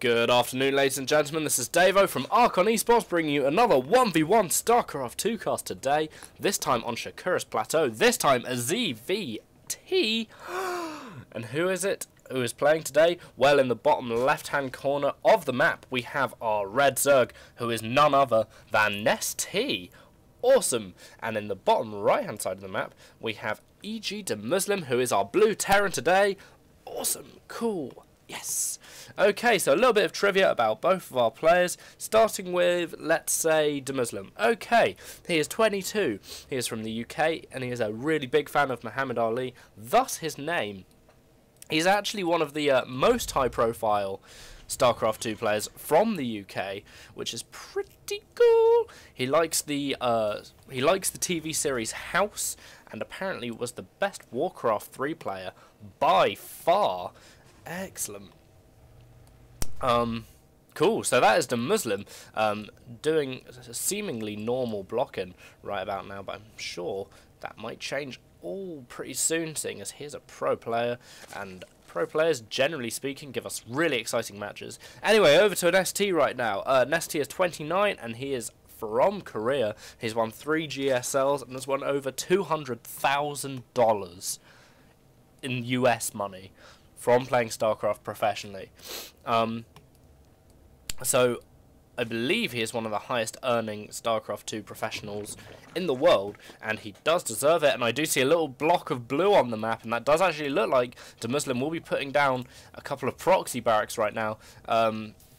Good afternoon, ladies and gentlemen. This is Davo from Archon Esports, bringing you another 1v1 StarCraft 2 cast today. This time on Shakura's Plateau. This time a ZVT. And who is it? Who is playing today? Well, in the bottom left-hand corner of the map, we have our red Zerg, who is none other than NesTea. Awesome. And in the bottom right-hand side of the map, we have EGDeMusliM, who is our blue Terran today. Awesome. Cool. Yes. Okay, so a little bit of trivia about both of our players, starting with, let's say, deMusliM. Okay, he is 22, he is from the UK, and he is a really big fan of Muhammad Ali, thus his name. He's actually one of the most high-profile StarCraft 2 players from the UK, which is pretty cool. He likes the TV series House, and apparently was the best Warcraft 3 player by far. Excellent. Cool. So that is deMusliM doing seemingly normal blocking right about now, but I'm sure that might change all pretty soon, seeing as he's a pro player, and pro players, generally speaking, give us really exciting matches. Anyway, over to NesTea right now. NesTea is 29, and he is from Korea. He's won 3 GSLs and has won over $200,000 in US money from playing StarCraft professionally. So I believe he is one of the highest earning StarCraft 2 professionals in the world, and he does deserve it. And I do see a little block of blue on the map, and that does actually look like deMusliM will be putting down a couple of proxy barracks right now,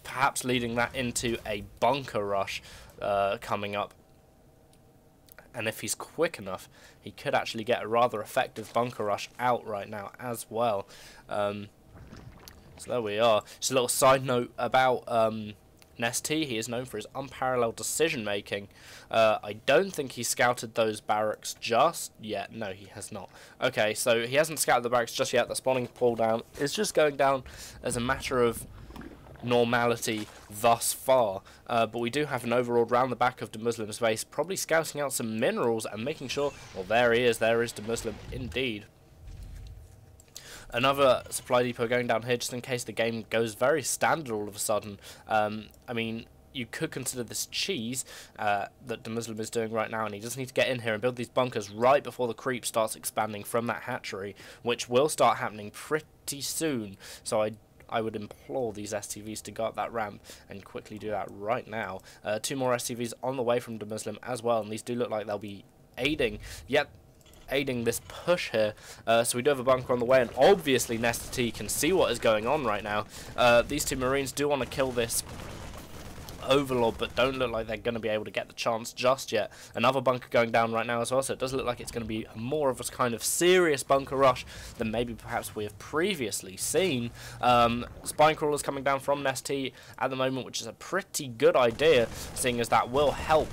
perhaps leading that into a bunker rush coming up. And if he's quick enough, he could actually get a rather effective bunker rush out right now as well. So there we are. Just a little side note about NesTea. He is known for his unparalleled decision making. I don't think he scouted those barracks just yet. No, he has not. Okay, so he hasn't scouted the barracks just yet. The spawning pull down is just going down as a matter of normality thus far, but we do have an overlord round the back of deMusliM's base, probably scouting out some minerals and making sure, well, there is deMusliM indeed. Another supply depot going down here just in case the game goes very standard all of a sudden. I mean, you could consider this cheese that deMusliM is doing right now, and he just needs to get in here and build these bunkers right before the creep starts expanding from that hatchery, which will start happening pretty soon. So I would implore these STVs to go up that ramp and quickly do that right now. 2 more STVs on the way from deMusliM as well, and these do look like they'll be aiding this push here. So we do have a bunker on the way, and obviously NesTea can see what is going on right now. These 2 Marines do want to kill this overlord, but don't look like they're going to be able to get the chance just yet. Another bunker going down right now as well, so it does look like it's going to be more of a kind of serious bunker rush than maybe perhaps we have previously seen. Spine crawlers coming down from NesTea at the moment, which is a pretty good idea, seeing as that will help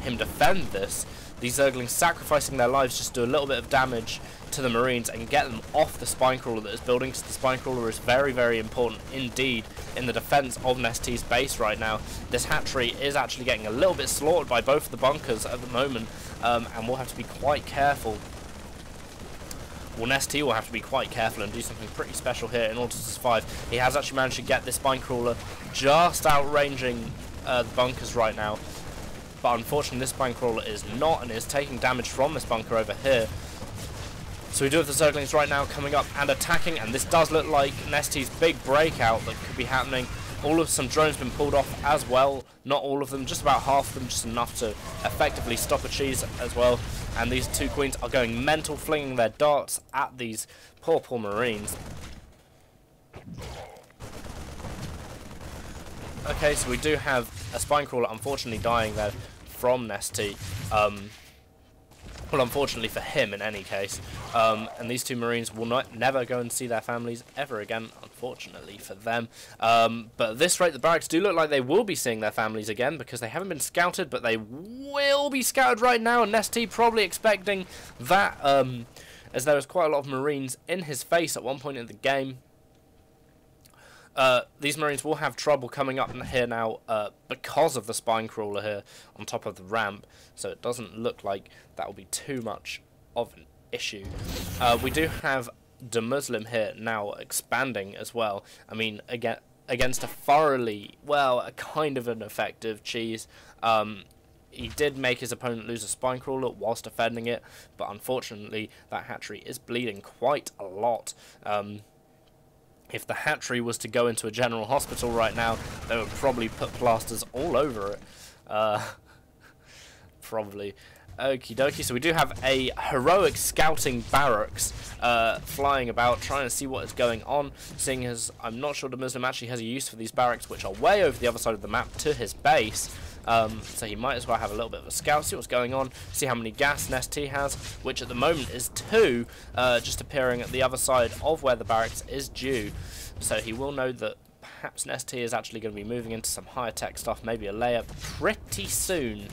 him defend this. These Zerglings sacrificing their lives just do a little bit of damage to the Marines and get them off the spine crawler that is building, because the spine crawler is very, very important indeed in the defense of NesTea's base right now. This hatchery is actually getting a little bit slaughtered by both of the bunkers at the moment, and we'll have to be quite careful. Well, NesTea will have to be quite careful and do something pretty special here in order to survive. He has actually managed to get this spine crawler just outranging the bunkers right now, but unfortunately this spine crawler is not, and is taking damage from this bunker over here. So we do have the Zerglings right now coming up and attacking, and this does look like NesTea's big breakout that could be happening. Some drones been pulled off as well, not all of them, just about half of them, just enough to effectively stop a cheese as well. And these 2 queens are going mental, flinging their darts at these poor Marines. Okay, so we do have a spine crawler unfortunately dying there from NesTea. Well, unfortunately for him in any case. And these 2 Marines will never go and see their families ever again, unfortunately for them. But at this rate, the barracks do look like they will be seeing their families again, because they haven't been scouted, but they will be scouted right now, and NesTea probably expecting that, as there was quite a lot of Marines in his face at one point in the game. These Marines will have trouble coming up here now because of the spine crawler here on top of the ramp, so it doesn't look like that will be too much of an issue. We do have EGDeMusliM here now expanding as well. I mean, against a thoroughly, well, a kind of an effective cheese. He did make his opponent lose a spine crawler whilst defending it, but unfortunately that hatchery is bleeding quite a lot. If the hatchery was to go into a general hospital right now, they would probably put plasters all over it. Probably. Okie dokie, so we do have a heroic scouting barracks flying about, trying to see what is going on, seeing as I'm not sure EGDeMusliM actually has a use for these barracks, which are way over the other side of the map to his base. So he might as well have a little bit of a scout, see what's going on, see how many gas NesTea has, which at the moment is 2, just appearing at the other side of where the barracks is due. So he will know that perhaps NesTea is actually going to be moving into some higher tech stuff, maybe a layup pretty soon.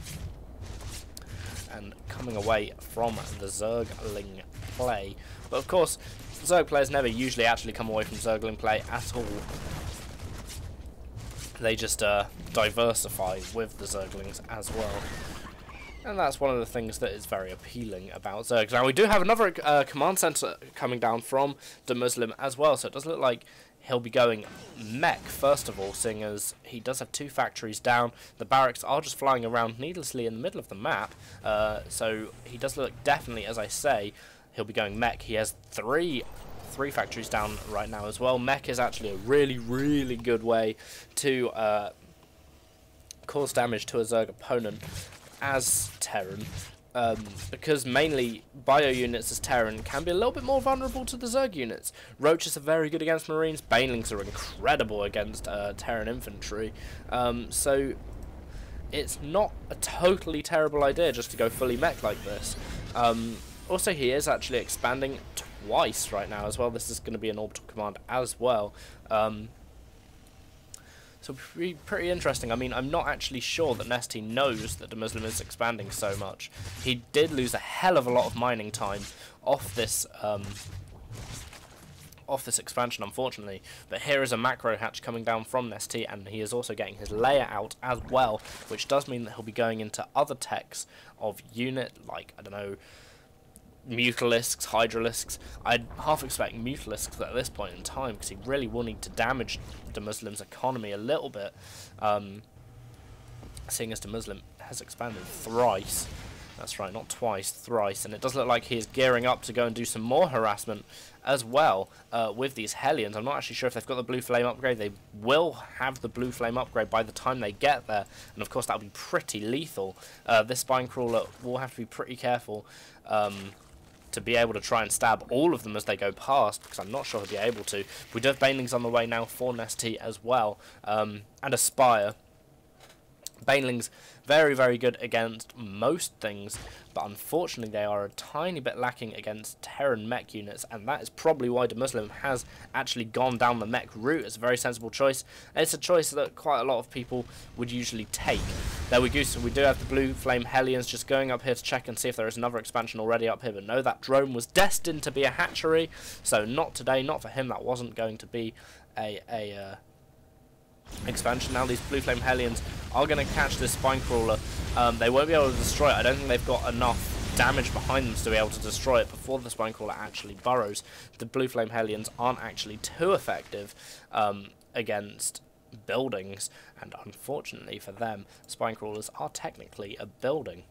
And coming away from the Zergling play. But of course, Zerg players never usually actually come away from Zergling play at all. They just diversify with the Zerglings as well. And that's one of the things that is very appealing about Zergs. Now we do have another command center coming down from EGDeMusliM as well, so it does look like he'll be going mech first of all, seeing as he does have 2 factories down. The barracks are just flying around needlessly in the middle of the map, so he does look definitely, as I say, he'll be going mech. He has three factories down right now as well. Mech is actually a really good way to cause damage to a Zerg opponent as Terran, because mainly bio units as Terran can be a little bit more vulnerable to the Zerg units. Roaches are very good against Marines, Banelings are incredible against Terran infantry, so it's not a totally terrible idea just to go fully mech like this. Also, he is actually expanding twice right now as well. This is going to be an orbital command as well. So pretty interesting. I mean, I'm not actually sure that NesTea knows that EGDeMusliM is expanding so much. He did lose a hell of a lot of mining time off this expansion, unfortunately. But here is a macro hatch coming down from NesTea, and he is also getting his layer out as well, which does mean that he'll be going into other techs of unit, like, I don't know, Mutalisks, Hydralisks. I'd half expect Mutalisks at this point in time, because he really will need to damage EGDeMusliM's economy a little bit, seeing as EGDeMusliM has expanded thrice. That's right, not twice, thrice, and it does look like he is gearing up to go and do some more harassment as well with these Hellions. I'm not actually sure if they've got the blue flame upgrade. They will have the blue flame upgrade by the time they get there, and of course that'll be pretty lethal. This spine crawler will have to be pretty careful to be able to try and stab all of them as they go past, because I'm not sure he'll be able to. We do have Banelings on the way now for NesTea as well, and a Spire. Banelings very good against most things, but unfortunately they are a tiny bit lacking against Terran mech units, and that is probably why EGDeMusliM has actually gone down the mech route. It's a very sensible choice, and it's a choice that quite a lot of people would usually take. There we go, so we do have the blue flame Hellions just going up here to check and see if there is another expansion already up here, but no, that drone was destined to be a hatchery, so not today, not for him. That wasn't going to be a expansion. Now these blue flame Hellions are going to catch this spine crawler. They won't be able to destroy it. I don't think they've got enough damage behind them to be able to destroy it before the spine crawler actually burrows. The blue flame Hellions aren't actually too effective against buildings, and unfortunately for them, spine crawlers are technically a building.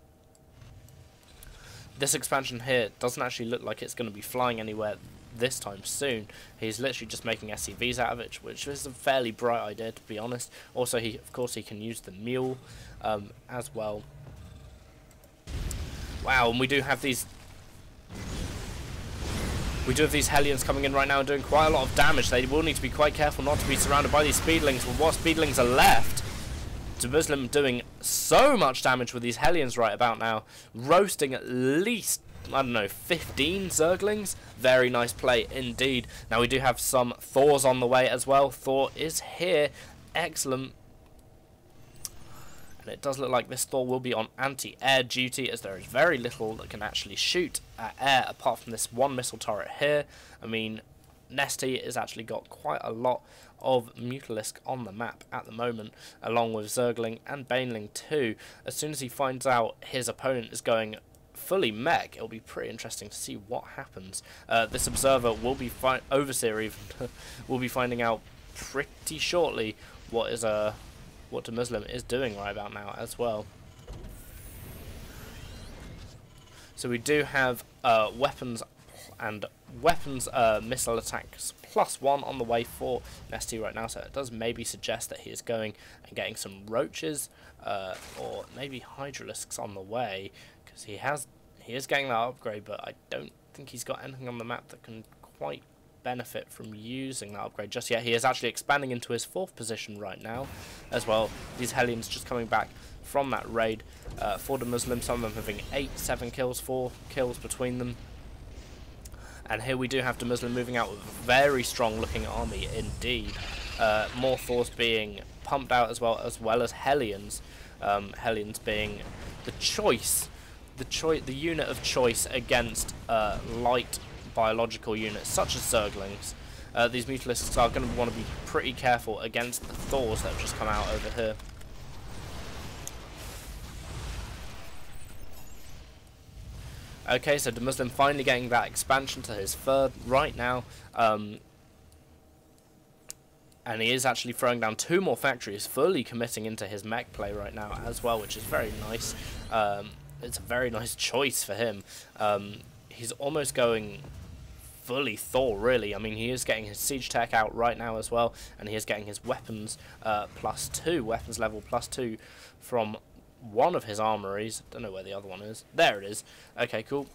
This expansion here doesn't actually look like it's going to be flying anywhere this time soon. He's literally just making SCVs out of it, which is a fairly bright idea, to be honest. Also, of course he can use the mule as well. Wow, and we do have these Hellions coming in right now and doing quite a lot of damage. They will need to be quite careful not to be surrounded by these Speedlings. Well, what Speedlings are left, EGDeMusliM doing so much damage with these Hellions right about now, roasting at least, I don't know, 15 Zerglings. Very nice play indeed. Now we do have some Thors on the way as well. Thor is here. Excellent. And it does look like this Thor will be on anti-air duty, as there is very little that can actually shoot at air apart from this one missile turret here. I mean, NesTea has actually got quite a lot of Mutalisk on the map at the moment, along with Zergling and Baneling too. As soon as he finds out his opponent is going fully mech, it'll be pretty interesting to see what happens. This observer will be overseer even will be finding out pretty shortly what EGDeMusliM is doing right about now as well. So we do have weapons missile attacks +1 on the way for NesTea right now, so it does maybe suggest that he is going and getting some roaches or maybe hydralisks on the way, because he is getting that upgrade, but I don't think he's got anything on the map that can quite benefit from using that upgrade just yet. He is actually expanding into his 4th position right now as well. These Hellions just coming back from that raid for EGDeMusliM, some of them having 8, 7 kills, 4 kills between them. And here we do have EGDeMusliM moving out with a very strong looking army indeed. More Thors being pumped out as well as Hellions. Hellions being the choice, the unit of choice against light biological units such as Zerglings. These Mutalisks are going to want to be pretty careful against the Thors that have just come out over here. Okay, so EGDeMusliM finally getting that expansion to his 3rd right now, and he is actually throwing down 2 more factories, fully committing into his mech play right now as well, which is very nice. It's a very nice choice for him. He's almost going fully Thor, really. I mean, he is getting his siege tech out right now as well, and he is getting his weapons +2, weapons level +2 from one of his armories. Don't know where the other one is. There it is. Okay, cool.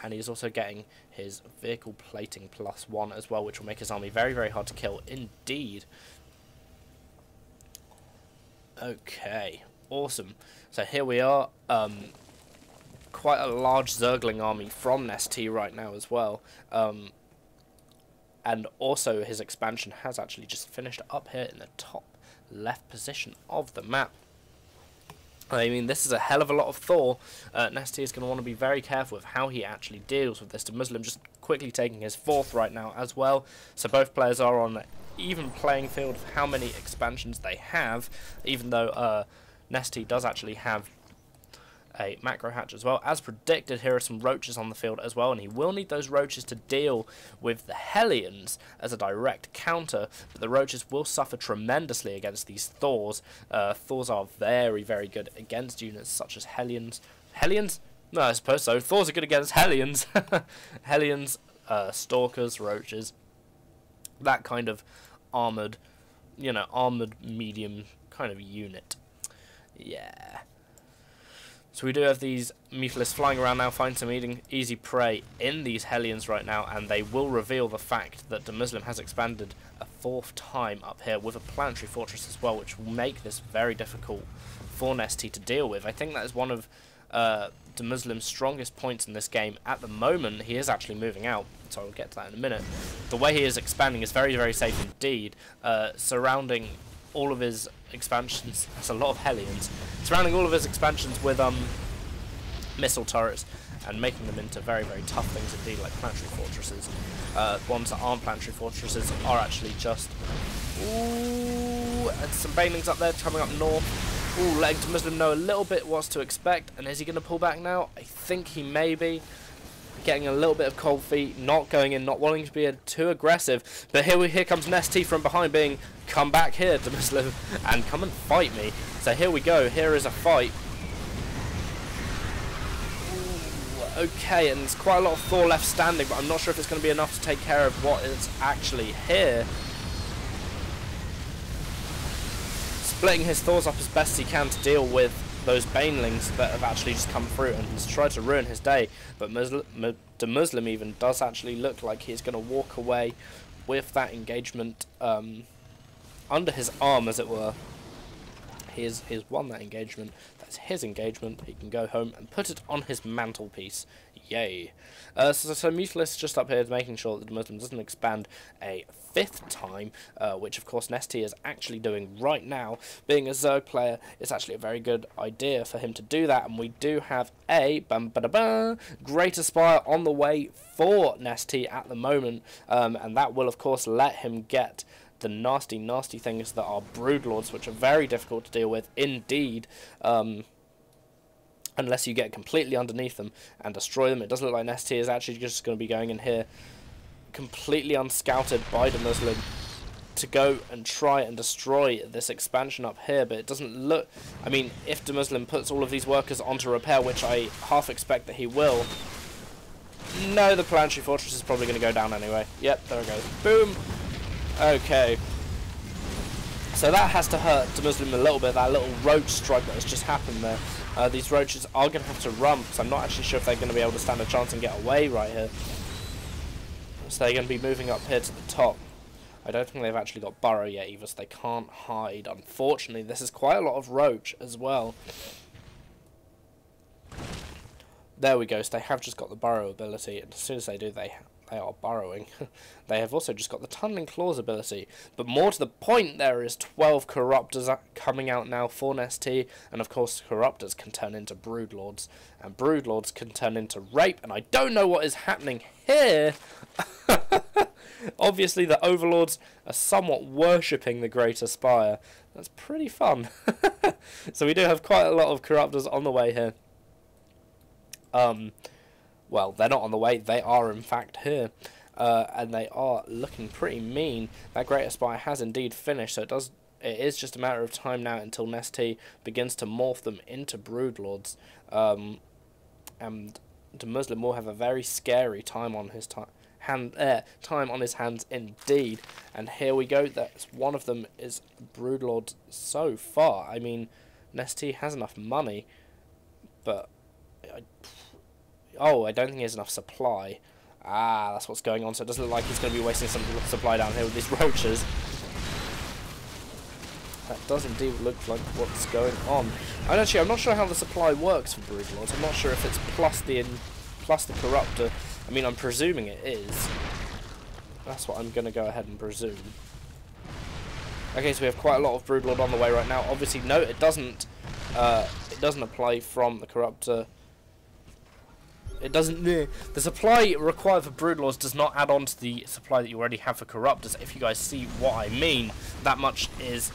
And he's also getting his vehicle plating +1 as well, which will make his army very, very hard to kill indeed. Okay, awesome. So here we are. Quite a large Zergling army from NesTea right now as well. And also his expansion has actually just finished up here in the top left position of the map. I mean, this is a hell of a lot of Thor. NesTea is going to want to be very careful with how he actually deals with this. EGDeMusliM just quickly taking his 4th right now as well. So both players are on an even playing field of how many expansions they have, even though NesTea does actually have a macro hatch as well. As predicted, here are some roaches on the field as well, and he will need those roaches to deal with the Hellions as a direct counter, but the roaches will suffer tremendously against these Thors. Thors are very, very good against units such as Hellions. Hellions? No, I suppose so. Thors are good against Hellions. Hellions, Stalkers, roaches. That kind of armoured, armoured medium kind of unit. Yeah. So we do have these Mutalisks flying around now, find some easy prey in these Hellions right now, and they will reveal the fact that EGDeMusliM has expanded a 4th time up here with a planetary fortress as well, which will make this very difficult for NesTea to deal with. I think that is one of EGDeMuslim's strongest points in this game at the moment. He is actually moving out, so I'll get to that in a minute. The way he is expanding is very, very safe indeed, surrounding all of his expansions. That's a lot of Hellions. Surrounding all of his expansions with missile turrets and making them into very, very tough things indeed, like planetary fortresses. Ones that aren't planetary fortresses are actually just... Ooh, and some banelings up there coming up north. Ooh, letting EGDeMusliM know a little bit what's to expect. And is he going to pull back now? I think he may be. Getting a little bit of cold feet, not going in, not wanting to be too aggressive. But here comes NesTea from behind, being, come back here, EGDeMusliM, and come and fight me. So here we go. Here is a fight. Ooh, okay, and there's quite a lot of Thor left standing, but I'm not sure if it's going to be enough to take care of what is actually here. Splitting his Thors up as best he can to deal with those banelings that have actually just come through, and he's tried to ruin his day. But EGDeMusliM even does actually look like he's going to walk away with that engagement under his arm, as it were. He's won that engagement. That's his engagement. He can go home and put it on his mantelpiece. Yay. So Mutalisks just up here making sure that EGDeMusliM doesn't expand a 5th time, which of course NesTea is actually doing right now. Being a Zerg player, it's actually a very good idea for him to do that, and we do have a Greater Spire on the way for NesTea at the moment, and that will of course let him get the nasty, nasty things that are Broodlords, which are very difficult to deal with indeed. unless you get completely underneath them and destroy them. It doesn't look like NesTea is actually just going to be going in here completely unscouted by EGDeMusliM to go and try and destroy this expansion up here, but it doesn't look... I mean, if EGDeMusliM puts all of these workers onto repair, which I half expect that he will... No, the planetary fortress is probably going to go down anyway. Yep, there it goes. Boom! Okay. So that has to hurt EGDeMusliM a little bit, that little roach strike that has just happened there. These roaches are going to have to run, because I'm not actually sure if they're going to be able to stand a chance and get away right here. So they're going to be moving up here to the top. I don't think they've actually got burrow yet either, so they can't hide. Unfortunately, this is quite a lot of roach as well. There we go, so they have just got the burrow ability, and as soon as they do, they are burrowing. They have also just got the tunneling claws ability, but more to the point, there is 12 corruptors coming out now for NesTea, and of course corruptors can turn into broodlords, and broodlords can turn into rape, and I don't know what is happening here. Obviously the overlords are somewhat worshipping the Greater Spire. That's pretty fun. So we do have quite a lot of corruptors on the way here. Well, they're not on the way, they are in fact here. And they are looking pretty mean. That Greater Spire has indeed finished, so it is just a matter of time now until NesTea begins to morph them into broodlords. And EGDeMusliM will have a very scary time on his time on his hands indeed. And here we go, that's one of them is broodlord so far. I mean, NesTea has enough money, but I don't think he has enough supply. Ah, that's what's going on. So it doesn't look like he's going to be wasting some supply down here with these roaches. That does indeed look like what's going on. And actually, I'm not sure how the supply works for broodlords. I'm not sure if it's plus the corruptor. I mean, I'm presuming it is. That's what I'm going to go ahead and presume. Okay, so we have quite a lot of broodlord on the way right now. Obviously, no, it doesn't. It doesn't apply from the corruptor. It doesn't. The supply required for broodlords does not add on to the supply that you already have for corruptors. If you guys see what I mean, that much is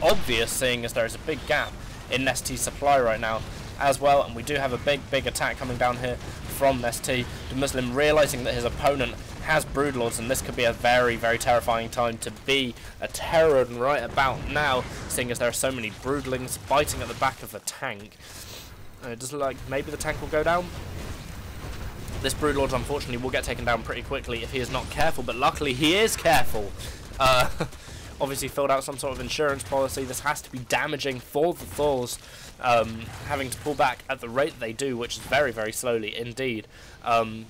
obvious, seeing as there is a big gap in NesTea's supply right now as well, and we do have a big attack coming down here from NesTea. EGDeMusliM realizing that his opponent has broodlords, and this could be a very terrifying time to be a Terran right about now, seeing as there are so many broodlings biting at the back of the tank. It does look like maybe the tank will go down. This broodlord unfortunately will get taken down pretty quickly if he is not careful, but luckily he is careful. Obviously filled out some sort of insurance policy. This has to be damaging for the Thors, having to pull back at the rate they do, which is very slowly indeed, to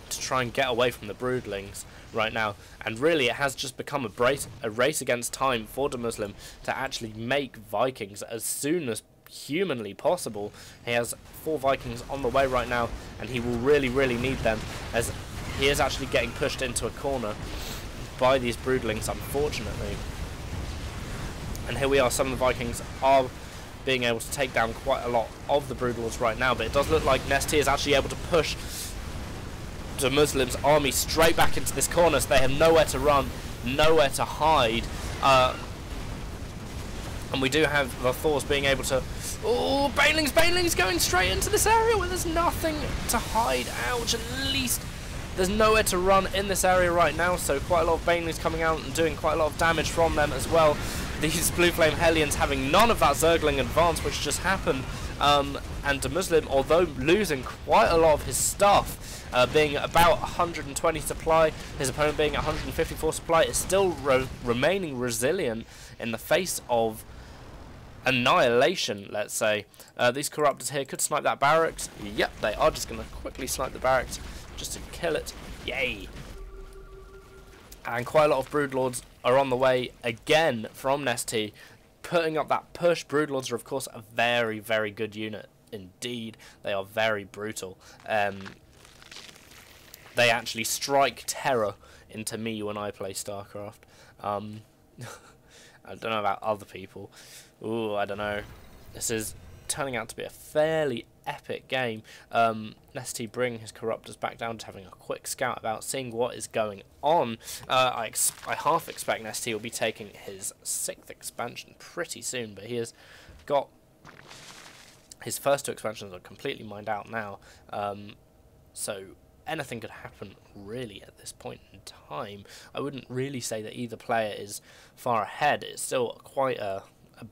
try and get away from the broodlings right now. And really it has just become a race against time for EGDeMusliM to actually make Vikings as soon as humanly possible. He has 4 Vikings on the way right now, and he will really need them, as he is actually getting pushed into a corner by these broodlings, unfortunately. And here we are, some of the Vikings are being able to take down quite a lot of the broodlords right now, but it does look like NesTea is actually able to push EGDeMuslim's army straight back into this corner, so they have nowhere to run, nowhere to hide. And we do have the Thors being able to... Oh, Banelings going straight into this area where there's nothing to hide. Ouch, at least there's nowhere to run in this area right now, so quite a lot of Banelings coming out and doing quite a lot of damage from them as well. These Blue Flame Hellions having none of that Zergling advance which just happened, and EGDeMusliM, although losing quite a lot of his stuff, being about 120 supply, his opponent being 154 supply, is still remaining resilient in the face of annihilation, let's say. These corruptors here could snipe that barracks. Yep, they are just going to quickly snipe the barracks just to kill it. Yay! And quite a lot of broodlords are on the way again from NesTea, putting up that push. Broodlords are of course a very good unit indeed. They are very brutal. They actually strike terror into me when I play StarCraft. I don't know about other people. Ooh, I don't know. This is turning out to be a fairly epic game. NesTea bring his corruptors back down to having a quick scout about, seeing what is going on. I half expect NesTea will be taking his 6th expansion pretty soon, but he has got His first 2 expansions are completely mined out now, so anything could happen really at this point in time. I wouldn't really say that either player is far ahead. It's still quite a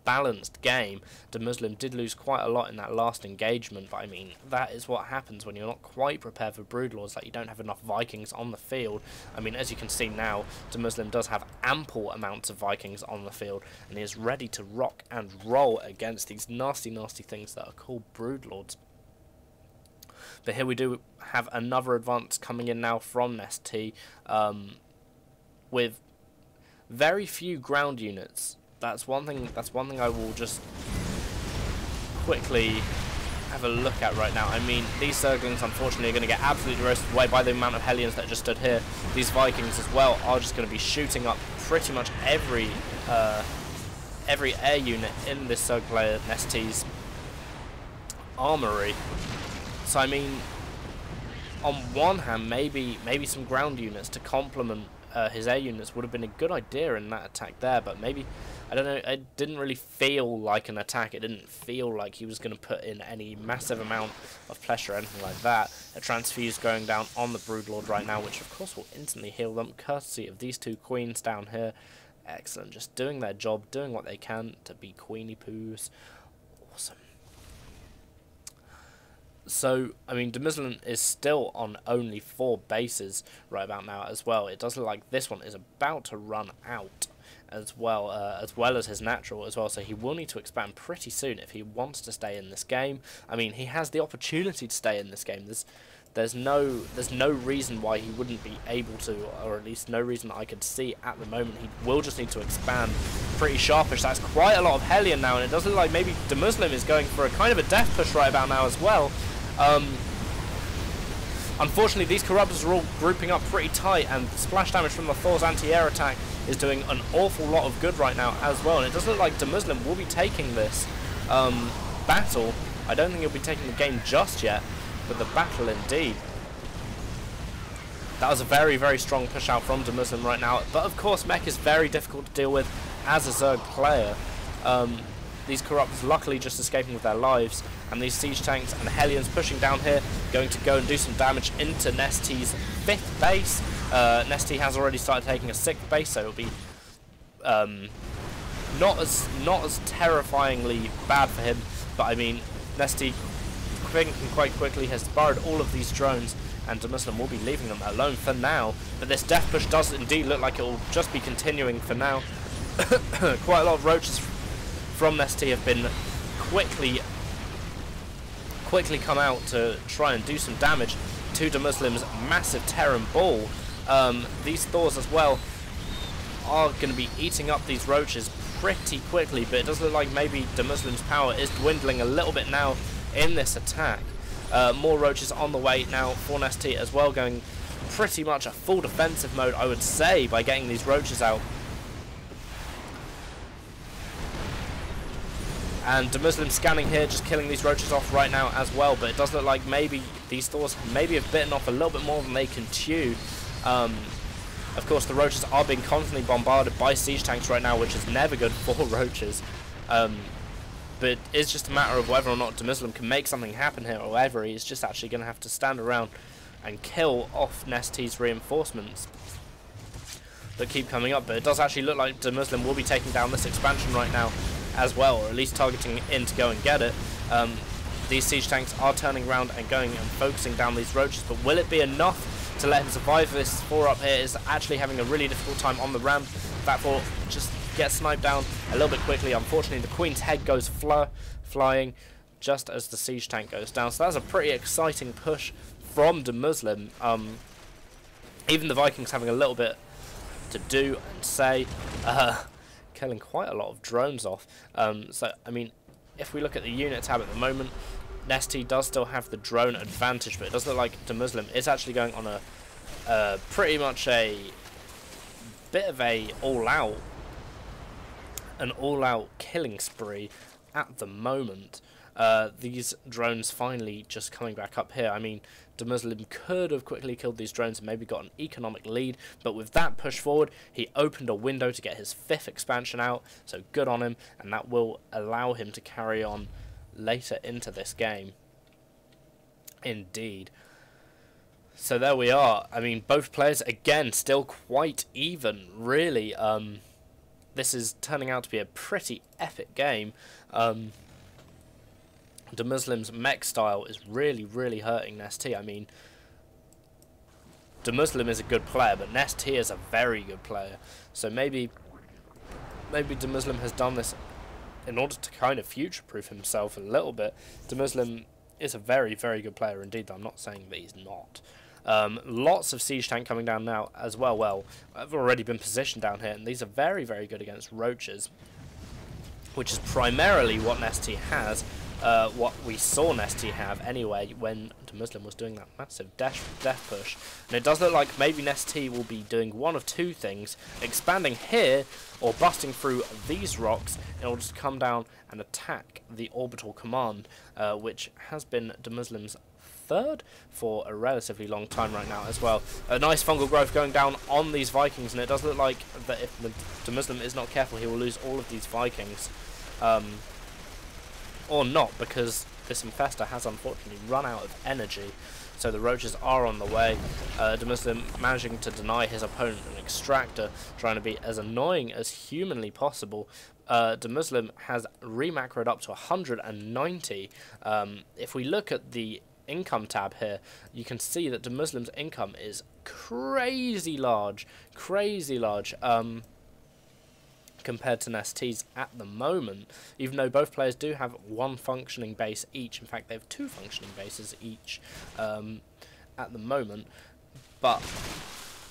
balanced game. EGDeMusliM did lose quite a lot in that last engagement, but I mean, that is what happens when you're not quite prepared for Broodlords, like you don't have enough Vikings on the field. I mean, as you can see now, EGDeMusliM does have ample amounts of Vikings on the field, and he is ready to rock and roll against these nasty, nasty things that are called Broodlords. But here we do have another advance coming in now from NesTea, with very few ground units. That's one thing I will just quickly have a look at right now. I mean, these Zerglings unfortunately are going to get absolutely roasted away by the amount of Hellions that just stood here. These Vikings as well are just going to be shooting up pretty much every air unit in this Zerg player NesTea's armory. So I mean, on one hand, maybe some ground units to complement his air units would have been a good idea in that attack there, but maybe, I don't know, it didn't really feel like an attack. It didn't feel like he was going to put in any massive amount of pressure or anything like that. A transfuse going down on the Broodlord right now, which of course will instantly heal them, courtesy of these 2 queens down here. Excellent, just doing their job, doing what they can to be Queenie Poos. Awesome. So, I mean, EGDeMusliM is still on only 4 bases right about now as well. It does look like this one is about to run out as well as his natural as well. So he will need to expand pretty soon if he wants to stay in this game. I mean, he has the opportunity to stay in this game. There's no reason why he wouldn't be able to, or at least no reason that I could see at the moment. He will just need to expand pretty sharpish. That's quite a lot of Hellion now, and it does look like maybe EGDeMusliM is going for a kind of a death push right about now as well. Unfortunately, these Corruptors are all grouping up pretty tight, and splash damage from the Thor's anti-air attack is doing an awful lot of good right now as well. And it does look like EGDeMusliM will be taking this battle. I don't think he'll be taking the game just yet, but the battle indeed. That was a very, very strong push out from EGDeMusliM right now. But of course, Mech is very difficult to deal with as a Zerg player. These Corruptors luckily just escaping with their lives, and these Siege Tanks and Hellions pushing down here, going to go and do some damage into NesTea's 5th base. NesTea has already started taking a 6th base, so it'll be not as terrifyingly bad for him. But I mean, NesTea thinking quite quickly has borrowed all of these drones, and EGDeMusliM will be leaving them alone for now. But this death push does indeed look like it will just be continuing for now. Quite a lot of roaches from NesTea have been quickly come out to try and do some damage to EGDeMuslim's massive Terran ball. These Thors as well are going to be eating up these roaches pretty quickly, but it does look like maybe EGDeMuslim's power is dwindling a little bit now in this attack. More roaches on the way now for NesTea as well, going pretty much a full defensive mode, I would say, by getting these roaches out. And EGDeMusliM scanning here, just killing these roaches off right now as well. But it does look like maybe these Thors maybe have bitten off a little bit more than they can chew. Of course, the roaches are being constantly bombarded by siege tanks right now, which is never good for roaches. But it's just a matter of whether or not EGDeMusliM can make something happen here, or whether he's just actually going to have to stand around and kill off NesTea's reinforcements that keep coming up. But it does actually look like EGDeMusliM will be taking down this expansion right now as well, or at least targeting it in to go and get it. These siege tanks are turning around and going and focusing down these roaches, but will it be enough to let him survive? This 4 up here is actually having a really difficult time on the ramp. That 4 just gets sniped down a little bit quickly. Unfortunately, the Queen's head goes flying just as the siege tank goes down. So that's a pretty exciting push from EGDeMusliM. Even the Vikings having a little bit to do and say. Killing quite a lot of drones off. So, I mean, if we look at the unit tab at the moment, NesTea does still have the drone advantage, but it does look like EGDeMusliM is actually going on a pretty much a bit of an all-out killing spree at the moment. These drones finally just coming back up here. I mean, EGDeMusliM could have quickly killed these drones and maybe got an economic lead, but with that push forward, he opened a window to get his 5th expansion out, so good on him, and that will allow him to carry on later into this game. Indeed. So there we are. I mean, both players, again, still quite even, really. This is turning out to be a pretty epic game. EGDeMusliM's mech style is really, really hurting NesTea. I mean, EGDeMusliM is a good player, but NesTea is a very good player. So maybe EGDeMusliM has done this in order to kind of future-proof himself a little bit. EGDeMusliM is a very, very good player indeed, though I'm not saying that he's not. Lots of siege tank coming down now as well. Well, I've already been positioned down here, and these are very, very good against roaches, which is primarily what NesTea has. What we saw NesTea have anyway when EGDeMusliM was doing that massive death push. And it does look like maybe NesTea will be doing one of two things: expanding here or busting through these rocks in order to come down and attack the orbital command, which has been EGDeMusliM's third for a relatively long time right now as well. A nice fungal growth going down on these Vikings, and it does look like that if EGDeMusliM is not careful, he will lose all of these Vikings. Or not, because this infestor has unfortunately run out of energy, so the roaches are on the way. EGDeMusliM managing to deny his opponent an extractor, trying to be as annoying as humanly possible. EGDeMusliM has remacroed up to 190. If we look at the income tab here, you can see that EGDeMusliM's income is crazy large, compared to NesTea's at the moment, even though both players do have one functioning base each. In fact, they have 2 functioning bases each at the moment. But,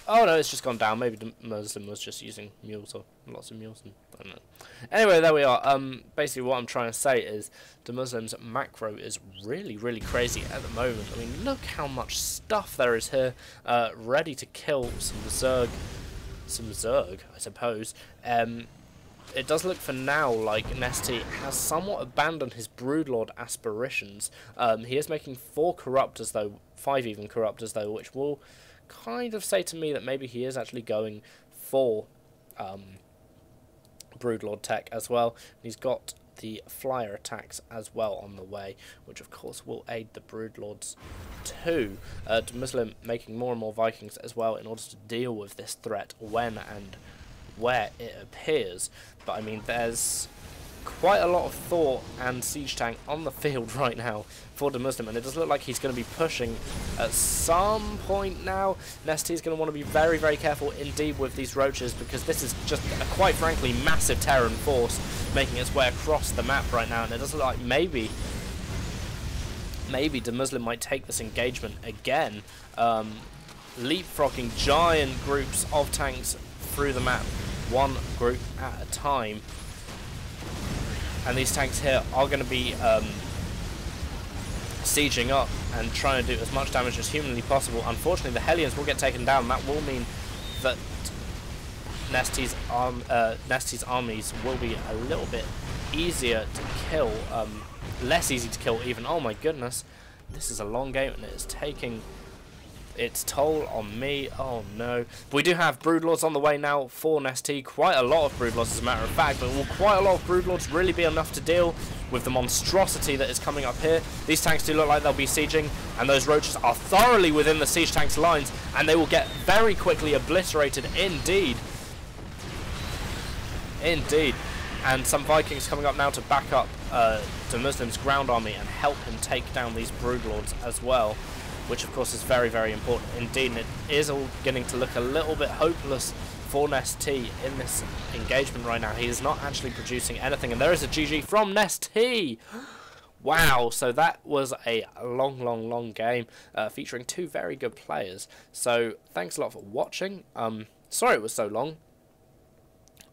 oh no, it's just gone down. Maybe EGDeMusliM was just using mules, or lots of mules, and I don't know. Anyway, there we are. Basically what I'm trying to say is EGDeMusliM's macro is really, really crazy at the moment. I mean, look how much stuff there is here, ready to kill some Zerg, I suppose. It does look for now like NesTea has somewhat abandoned his Broodlord aspirations. He is making 4 Corruptors though, 5 even Corruptors though, which will kind of say to me that maybe he is actually going for Broodlord tech as well. He's got the flyer attacks as well on the way, which of course will aid the Broodlords too. EGDeMusliM making more and more Vikings as well in order to deal with this threat when and where it appears. But I mean, there's quite a lot of thought and siege tank on the field right now for EGDeMusliM, and it does look like he's going to be pushing at some point now. NesTea's going to want to be very, very careful indeed with these roaches, because this is just a, quite frankly, massive Terran force making its way across the map right now, and it does look like maybe EGDeMusliM might take this engagement again, leapfrogging giant groups of tanks through the map, one group at a time. And these tanks here are going to be sieging up and trying to do as much damage as humanly possible. Unfortunately, the Hellions will get taken down. That will mean that NesTea's armies will be a little bit easier to kill, less easy to kill even. Oh my goodness, this is a long game and it is taking its toll on me. Oh no. But we do have Broodlords on the way now for NesTea. Quite a lot of Broodlords as a matter of fact, but will quite a lot of Broodlords really be enough to deal with the monstrosity that is coming up here? These tanks do look like they'll be sieging, and those roaches are thoroughly within the siege tanks' lines, and they will get very quickly obliterated indeed. Indeed. And some Vikings coming up now to back up EGDeMusliM's ground army and help him take down these Broodlords as well, which of course is very, very important indeed. And it is all beginning to look a little bit hopeless for NesTea in this engagement right now. He is not actually producing anything, and there is a GG from NesTea. Wow, so that was a long game featuring 2 very good players. So thanks a lot for watching. Sorry it was so long.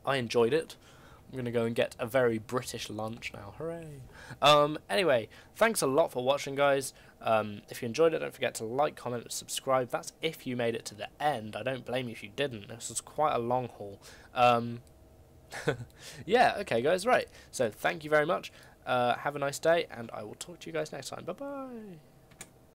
I enjoyed it. I'm going to go and get a very British lunch now. Hooray. Anyway, thanks a lot for watching, guys. If you enjoyed it, don't forget to like, comment, and subscribe. That's if you made it to the end. I don't blame you if you didn't. This was quite a long haul. Yeah, okay, guys, right. So thank you very much. Have a nice day, and I will talk to you guys next time. Bye-bye.